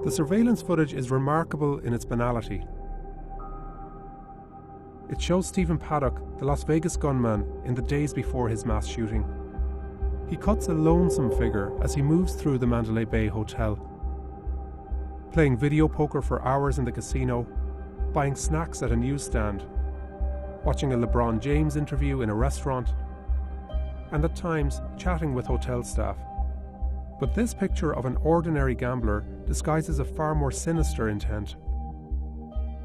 The surveillance footage is remarkable in its banality. It shows Stephen Paddock, the Las Vegas gunman, in the days before his mass shooting. He cuts a lonesome figure as he moves through the Mandalay Bay Hotel, playing video poker for hours in the casino, buying snacks at a newsstand, watching a LeBron James interview in a restaurant, and at times chatting with hotel staff. But this picture of an ordinary gambler disguises a far more sinister intent.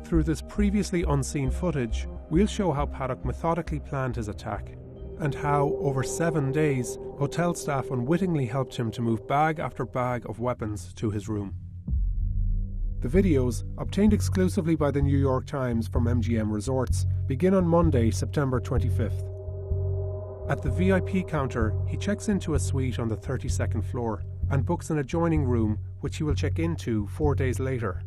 Through this previously unseen footage, we'll show how Paddock methodically planned his attack, and how, over 7 days, hotel staff unwittingly helped him to move bag after bag of weapons to his room. The videos, obtained exclusively by the New York Times from MGM Resorts, begin on Monday, September 25th. At the VIP counter, he checks into a suite on the 32nd floor and books an adjoining room which he will check into 4 days later.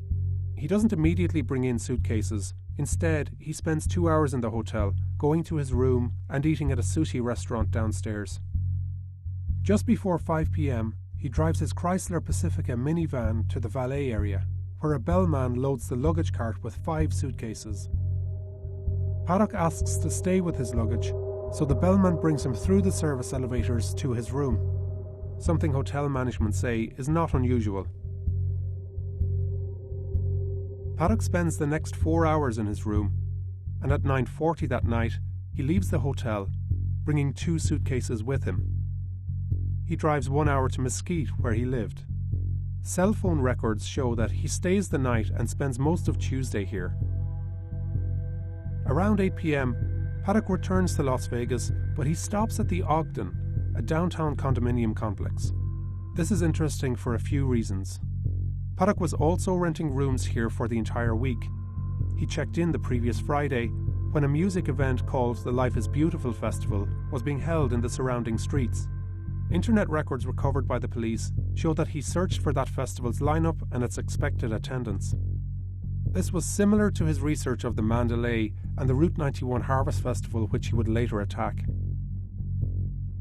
He doesn't immediately bring in suitcases. Instead, he spends 2 hours in the hotel, going to his room and eating at a sushi restaurant downstairs. Just before 5 p.m, he drives his Chrysler Pacifica minivan to the valet area, where a bellman loads the luggage cart with 5 suitcases. Paddock asks to stay with his luggage, so the bellman brings him through the service elevators to his room, something hotel management say is not unusual. Paddock spends the next 4 hours in his room, and at 9:40 that night, he leaves the hotel, bringing 2 suitcases with him. He drives 1 hour to Mesquite, where he lived. Cell phone records show that he stays the night and spends most of Tuesday here. Around 8 p.m, Paddock returns to Las Vegas, but he stops at the Ogden, a downtown condominium complex. This is interesting for a few reasons. Paddock was also renting rooms here for the entire week. He checked in the previous Friday, when a music event called the Life is Beautiful Festival was being held in the surrounding streets. Internet records recovered by the police show that he searched for that festival's lineup and its expected attendance. This was similar to his research of the Mandalay and the Route 91 Harvest Festival, which he would later attack.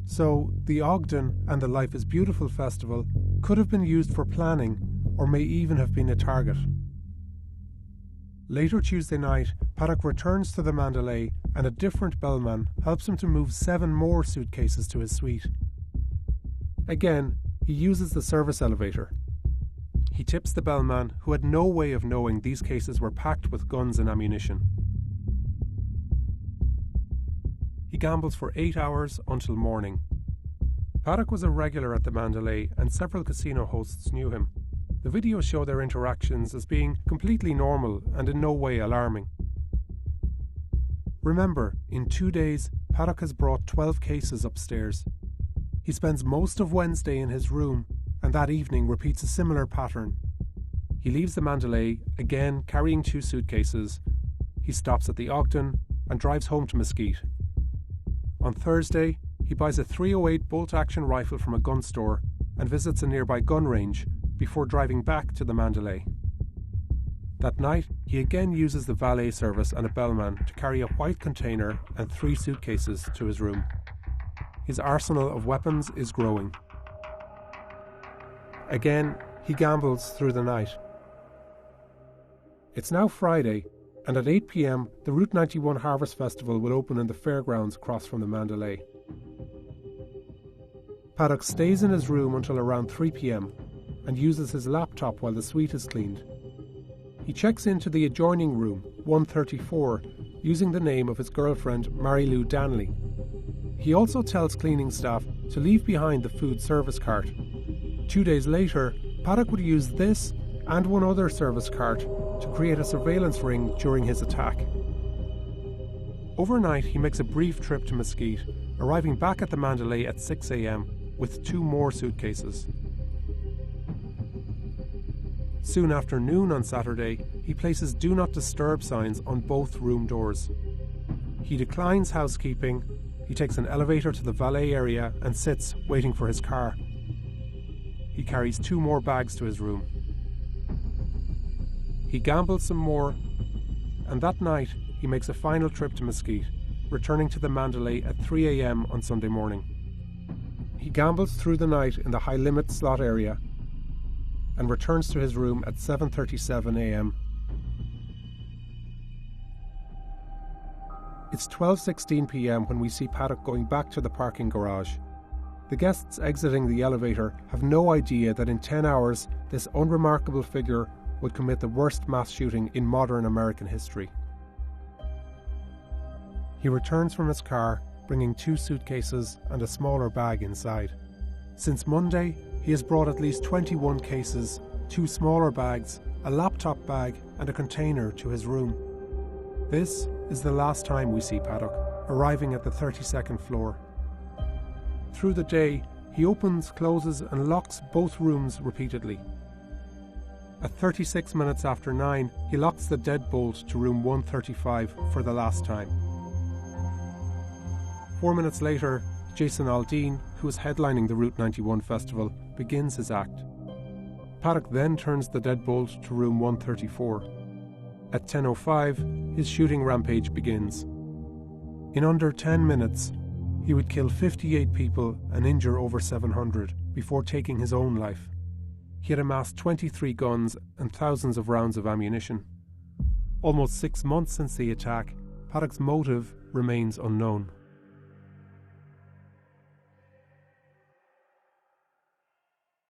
So, the Ogden and the Life is Beautiful Festival could have been used for planning, or may even have been a target. Later Tuesday night, Paddock returns to the Mandalay, and a different bellman helps him to move 7 more suitcases to his suite. Again, he uses the service elevator. He tips the bellman, who had no way of knowing these cases were packed with guns and ammunition. He gambles for 8 hours until morning. Paddock was a regular at the Mandalay, and several casino hosts knew him. The videos show their interactions as being completely normal and in no way alarming. Remember, in 2 days, Paddock has brought 12 cases upstairs. He spends most of Wednesday in his room, and that evening repeats a similar pattern. He leaves the Mandalay, again carrying 2 suitcases. He stops at the Ogden and drives home to Mesquite. On Thursday, he buys a .308 bolt-action rifle from a gun store and visits a nearby gun range before driving back to the Mandalay. That night, he again uses the valet service and a bellman to carry a white container and 3 suitcases to his room. His arsenal of weapons is growing. Again, he gambles through the night. It's now Friday, and at 8 p.m, the Route 91 Harvest Festival will open in the fairgrounds across from the Mandalay. Paddock stays in his room until around 3 p.m, and uses his laptop while the suite is cleaned. He checks into the adjoining room, 134, using the name of his girlfriend, Marilou Danley. He also tells cleaning staff to leave behind the food service cart. 2 days later, Paddock would use this and one other service cart to create a surveillance ring during his attack. Overnight, he makes a brief trip to Mesquite, arriving back at the Mandalay at 6 a.m. with 2 more suitcases. Soon after noon on Saturday, he places Do Not Disturb signs on both room doors. He declines housekeeping. He takes an elevator to the valet area and sits, waiting for his car. He carries 2 more bags to his room. He gambles some more, and that night he makes a final trip to Mesquite, returning to the Mandalay at 3 a.m. on Sunday morning. He gambles through the night in the high-limit slot area. and returns to his room at 7:37 a.m. It's 12:16 p.m. when we see Paddock going back to the parking garage. The guests exiting the elevator have no idea that in 10 hours this unremarkable figure would commit the worst mass shooting in modern American history. He returns from his car, bringing 2 suitcases and a smaller bag inside. Since Monday, he has brought at least 21 cases, 2 smaller bags, a laptop bag and a container to his room. This is the last time we see Paddock, arriving at the 32nd floor. Through the day, he opens, closes and locks both rooms repeatedly. At 36 minutes after 9, he locks the deadbolt to room 135 for the last time. 4 minutes later, Jason Aldean, who is headlining the Route 91 festival, begins his act. Paddock then turns the deadbolt to room 134. At 10:05, his shooting rampage begins. In under 10 minutes, he would kill 58 people and injure over 700 before taking his own life. He had amassed 23 guns and thousands of rounds of ammunition. Almost 6 months since the attack, Paddock's motive remains unknown.